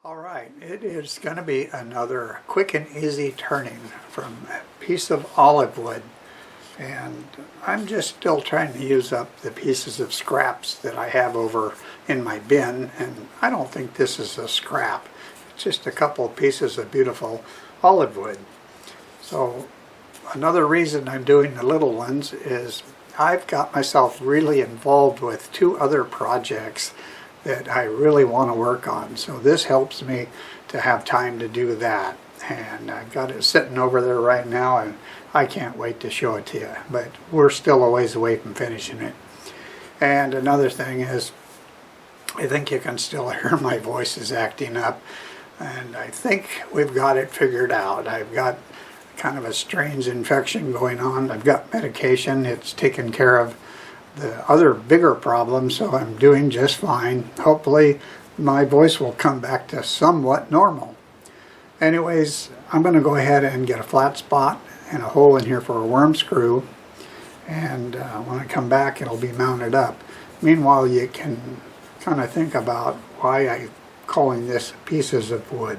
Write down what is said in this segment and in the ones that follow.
Alright, it is going to be another quick and easy turning from a piece of olive wood, and I'm just still trying to use up the pieces of scraps that I have over in my bin, and I don't think this is a scrap. It's just a couple of pieces of beautiful olive wood. So another reason I'm doing the little ones is I've got myself really involved with two other projects that I really want to work on. So this helps me to have time to do that. And I've got it sitting over there right now, and I can't wait to show it to you. But we're still a ways away from finishing it. And another thing is, I think you can still hear my voice is acting up. And I think we've got it figured out. I've got kind of a strange infection going on. I've got medication. It's taken care of the other bigger problem, so I'm doing just fine. Hopefully my voice will come back to somewhat normal. Anyways, I'm going to go ahead and get a flat spot and a hole in here for a worm screw, and when I come back it'll be mounted up. Meanwhile, you can kind of think about why I'm calling this pieces of wood.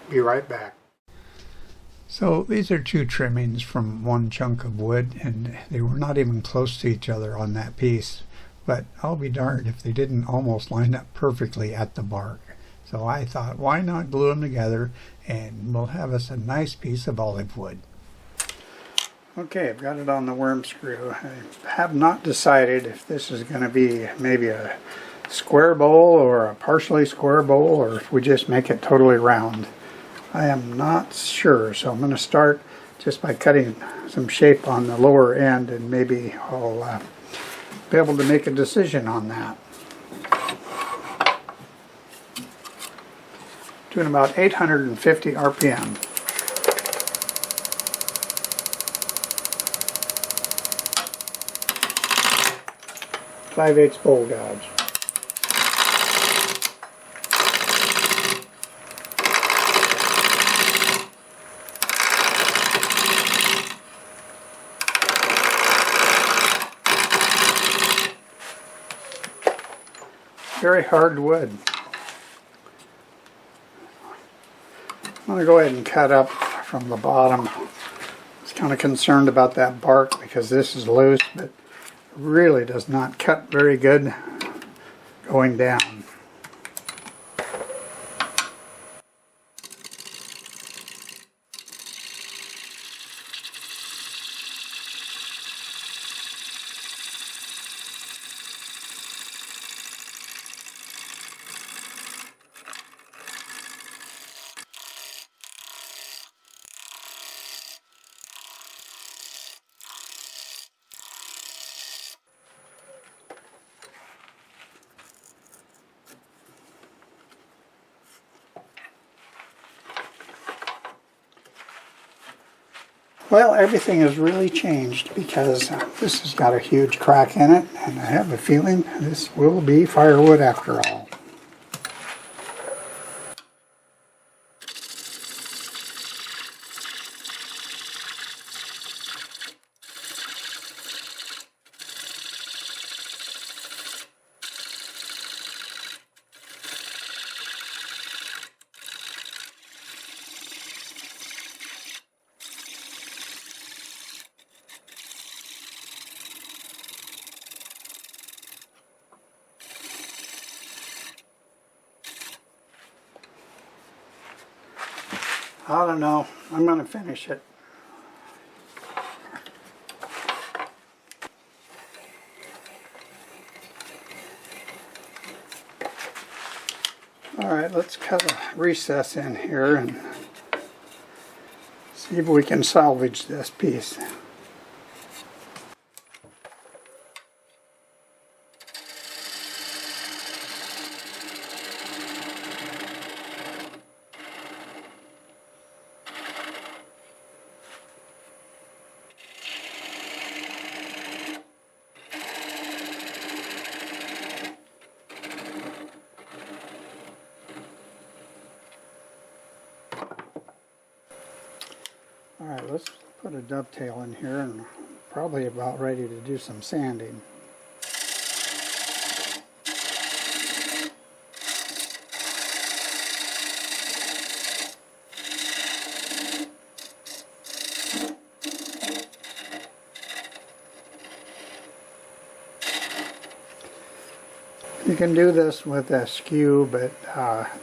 Be right back. So these are two trimmings from one chunk of wood, and they were not even close to each other on that piece, but I'll be darned if they didn't almost line up perfectly at the bark. So I thought, why not glue them together and we'll have us a nice piece of olive wood. Okay, I've got it on the worm screw. I have not decided if this is going to be maybe a square bowl or a partially square bowl, or if we just make it totally round. I am not sure, so I'm going to start just by cutting some shape on the lower end, and maybe I'll be able to make a decision on that. Doing about 850 RPM. 5/8 bowl gouge. Very hard wood. I'm going to go ahead and cut up from the bottom. I was kind of concerned about that bark because this is loose, but it really does not cut very good going down. Well, everything has really changed because this has got a huge crack in it, and I have a feeling this will be firewood after all. I don't know. I'm going to finish it. Alright, let's cut a recess in here and see if we can salvage this piece. Alright, let's put a dovetail in here, and probably about ready to do some sanding. You can do this with a skew, but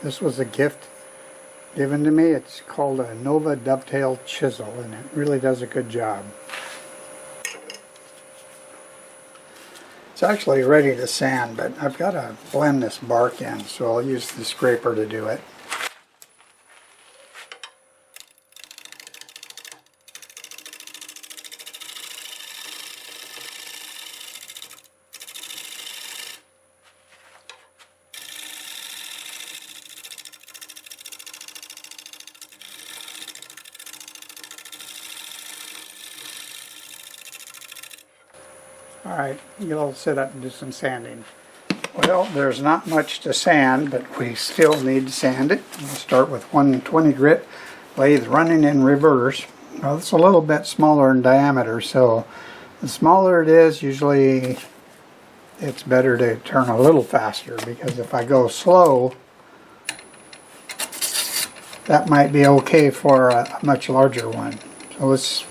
this was a gift given to me. It's called a Nova Dovetail Chisel, and it really does a good job. It's actually ready to sand, but I've got to blend this bark in, so I'll use the scraper to do it. Alright, you'll sit up and do some sanding. Well, there's not much to sand, but we still need to sand it. We'll start with 120 grit lathe running in reverse. Well, it's a little bit smaller in diameter, so the smaller it is, usually it's better to turn a little faster, because if I go slow, that might be okay for a much larger one. So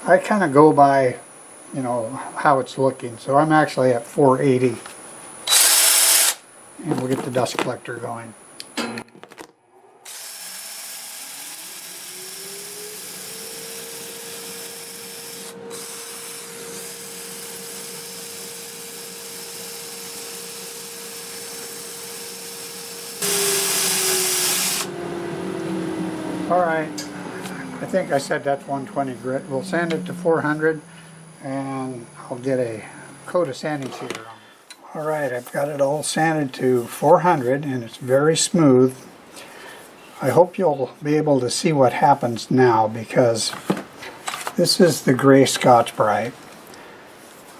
I kind of go by, you know, how it's looking. So I'm actually at 480. And we'll get the dust collector going. Alright, I think I said that's 120 grit. We'll sand it to 400 and I'll get a coat of sanding sealer on it. Alright, I've got it all sanded to 400 and it's very smooth. I hope you'll be able to see what happens now, because this is the gray Scotch Brite.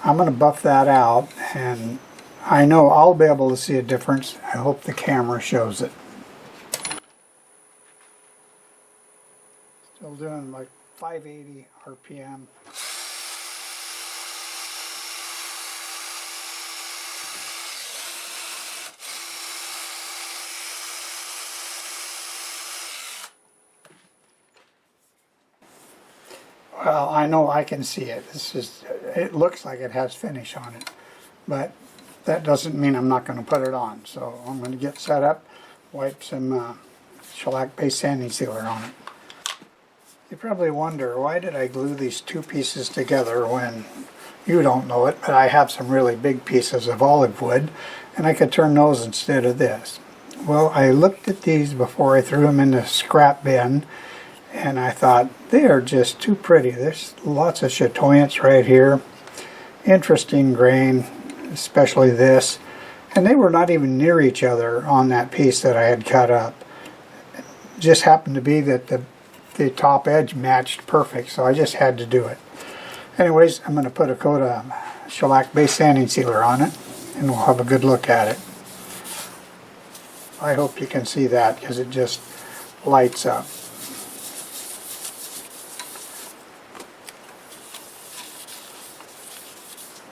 I'm going to buff that out, and I know I'll be able to see a difference. I hope the camera shows it. Still doing like 580 RPM. Well, I know I can see it. It looks like it has finish on it, but that doesn't mean I'm not going to put it on. So I'm going to get set up, wipe some shellac-based sanding sealer on it. You probably wonder, why did I glue these two pieces together when you don't know it, but I have some really big pieces of olive wood, and I could turn those instead of this. Well, I looked at these before I threw them in the scrap bin, and I thought, they are just too pretty. There's lots of chatoyance right here. Interesting grain, especially this. And they were not even near each other on that piece that I had cut up. It just happened to be that the top edge matched perfect, so I just had to do it. Anyways, I'm going to put a coat of shellac-based sanding sealer on it, and we'll have a good look at it. I hope you can see that, because it just lights up.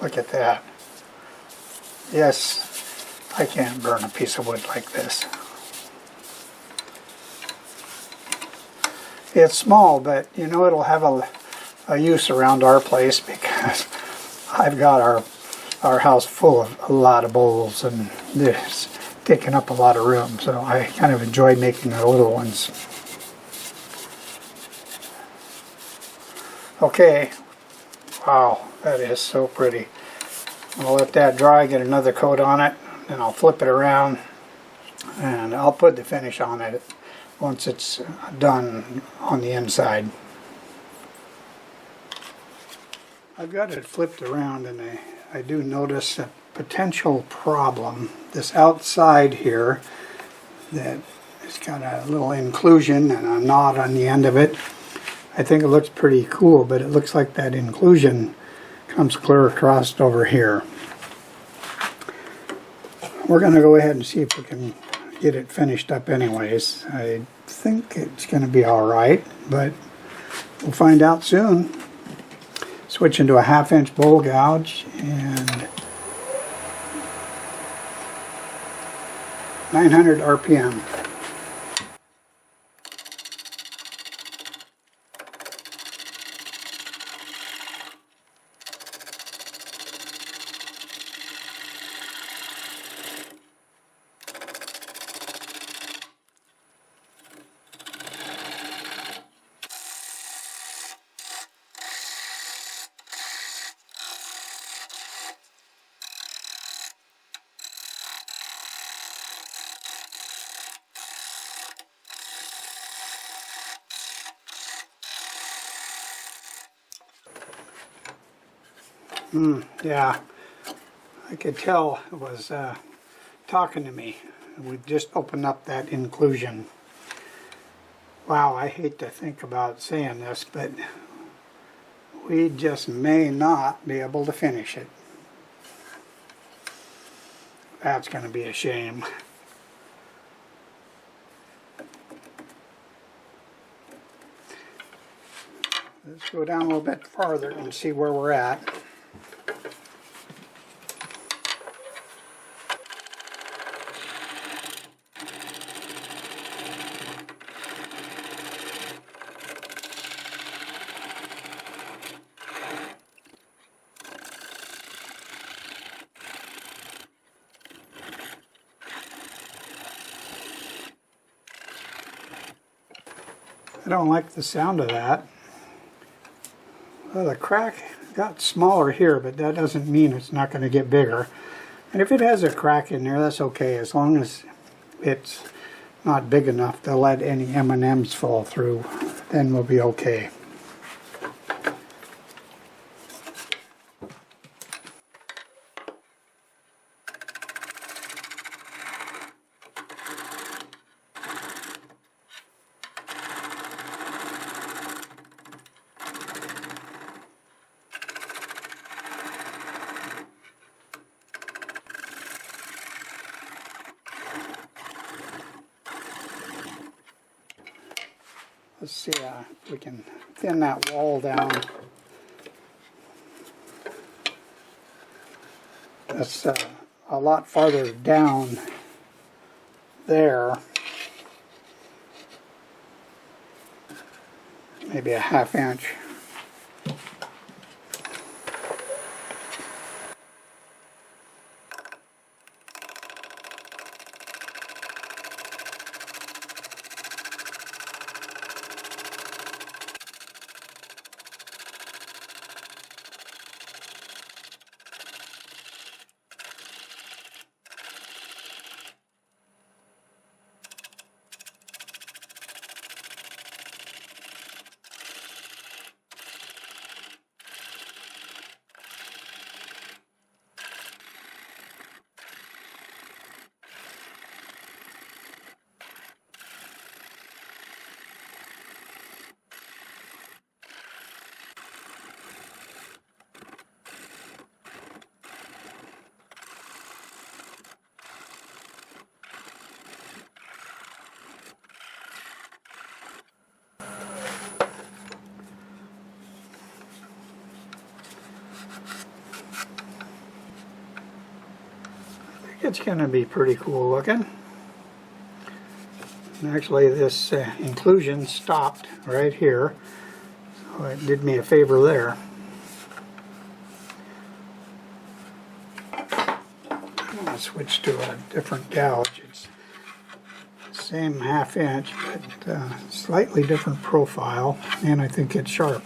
Look at that. Yes, I can't burn a piece of wood like this. It's small, but you know, it'll have a use around our place, because I've got our house full of a lot of bowls, and it's taking up a lot of room, so I kind of enjoy making the little ones. Okay. Wow, that is so pretty. I'll let that dry, get another coat on it, then I'll flip it around, and I'll put the finish on it once it's done on the inside. I've got it flipped around, and I do notice a potential problem. This outside here, that it's got a little inclusion and a knot on the end of it. I think it looks pretty cool, but it looks like that inclusion comes clear across over here. We're going to go ahead and see if we can get it finished up anyways. I think it's going to be alright, but we'll find out soon. Switch into a 1/2 inch bowl gouge and 900 RPM. Yeah, I could tell it was talking to me. We just opened up that inclusion. Wow, I hate to think about saying this, but we just may not be able to finish it. That's going to be a shame. Let's go down a little bit farther and see where we're at. I don't like the sound of that. Well, the crack got smaller here, but that doesn't mean it's not going to get bigger. And if it has a crack in there, that's okay, as long as it's not big enough to let any M&Ms fall through, then we'll be okay. Let's see if we can thin that wall down. That's a lot farther down there. Maybe a ½ inch. It's going to be pretty cool looking. And actually this inclusion stopped right here, so it did me a favor there. I'm going to switch to a different gouge. It's the same ½ inch, but slightly different profile, and I think it's sharp.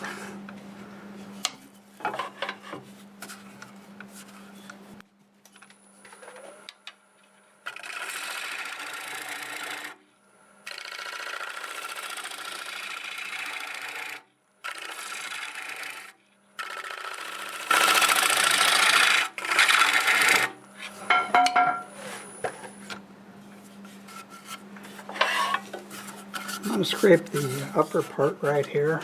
I'm going to scrape the upper part right here.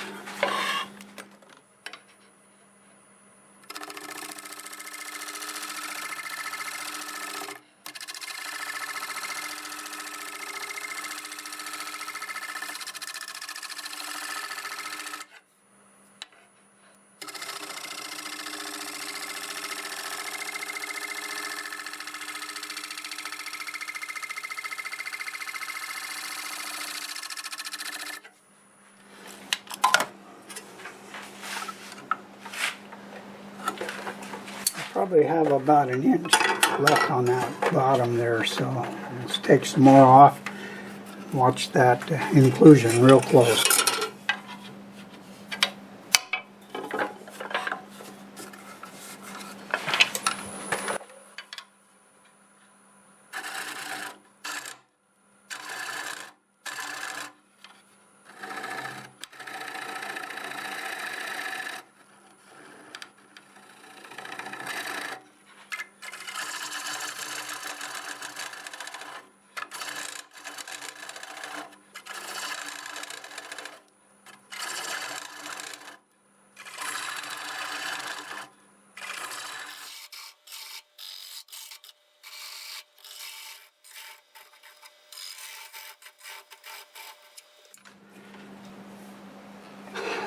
Probably have about an inch left on that bottom there, so let's take some more off. Watch that inclusion real close.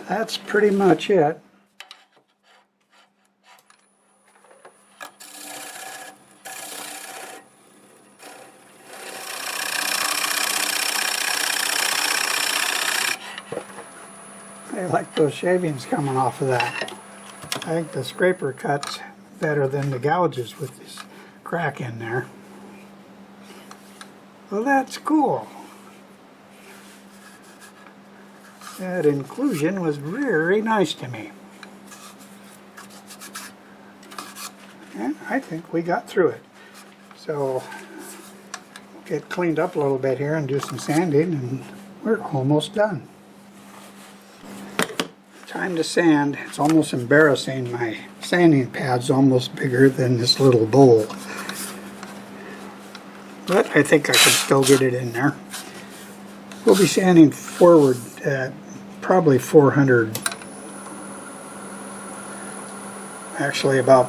that's pretty much it. I like those shavings coming off of that. I think the scraper cuts better than the gouges with this crack in there. Well, that's cool. That inclusion was very nice to me. And I think we got through it. So, get cleaned up a little bit here and do some sanding, and we're almost done. Time to sand. It's almost embarrassing. My sanding pad's almost bigger than this little bowl. But I think I can still get it in there. We'll be sanding forward at probably 400. Actually about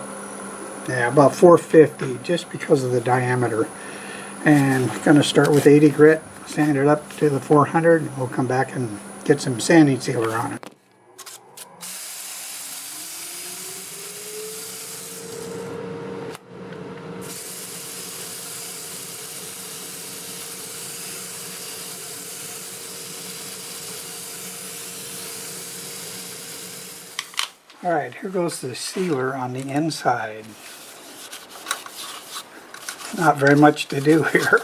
450, just because of the diameter. And we're going to start with 80 grit, sand it up to the 400, and we'll come back and get some sanding sealer on it. Alright, here goes the sealer on the inside. Not very much to do here.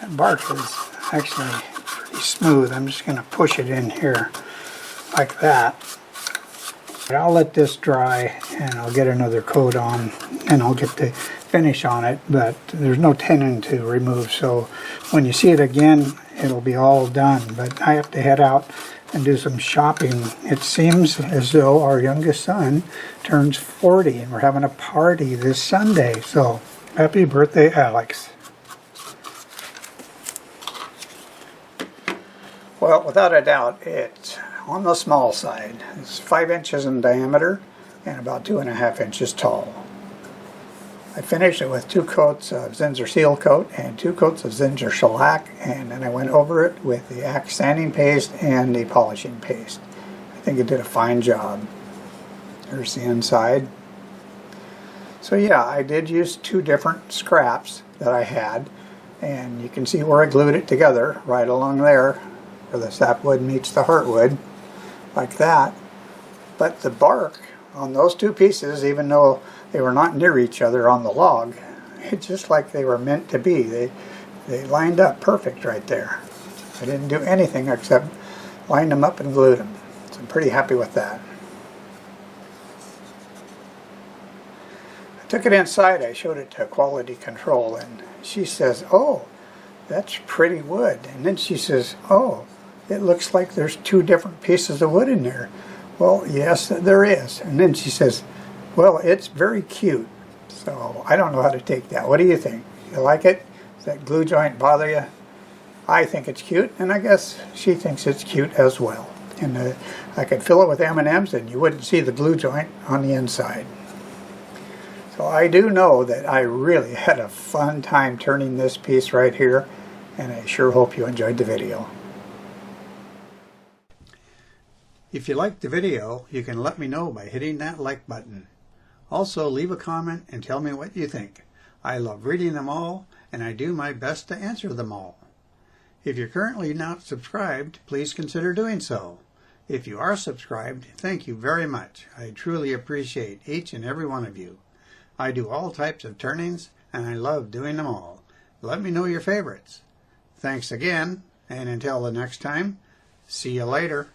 That bark is actually pretty smooth. I'm just going to push it in here like that. But I'll let this dry and I'll get another coat on and I'll get the finish on it, but there's no tenon to remove, so when you see it again it'll be all done. But I have to head out and do some shopping. It seems as though our youngest son turns 40 and we're having a party this Sunday, so happy birthday, Alex. Well, without a doubt, it's on the small side. It's 5 inches in diameter and about 2.5 inches tall. I finished it with 2 coats of Zinsser Seal Coat and 2 coats of Zinsser Shellac, and then I went over it with the Axe sanding paste and the polishing paste. I think it did a fine job. There's the inside. So yeah, I did use 2 different scraps that I had, and you can see where I glued it together, right along there, where the sapwood meets the heartwood, like that. But the bark on those 2 pieces, even though they were not near each other on the log, it's just like they were meant to be. They lined up perfect right there. I didn't do anything except line them up and glue them. So I'm pretty happy with that. I took it inside, I showed it to quality control, and she says, "Oh, that's pretty wood." And then she says, "Oh, it looks like there's 2 different pieces of wood in there." Well, yes, there is. And then she says, "Well, it's very cute." So I don't know how to take that. What do you think? You like it? Does that glue joint bother you? I think it's cute, and I guess she thinks it's cute as well. And I could fill it with M&Ms and you wouldn't see the glue joint on the inside. So I do know that I really had a fun time turning this piece right here, and I sure hope you enjoyed the video. If you liked the video, you can let me know by hitting that like button. Also, leave a comment and tell me what you think. I love reading them all, and I do my best to answer them all. If you're currently not subscribed, please consider doing so. If you are subscribed, thank you very much. I truly appreciate each and every one of you. I do all types of turnings, and I love doing them all. Let me know your favorites. Thanks again, and until the next time, see you later.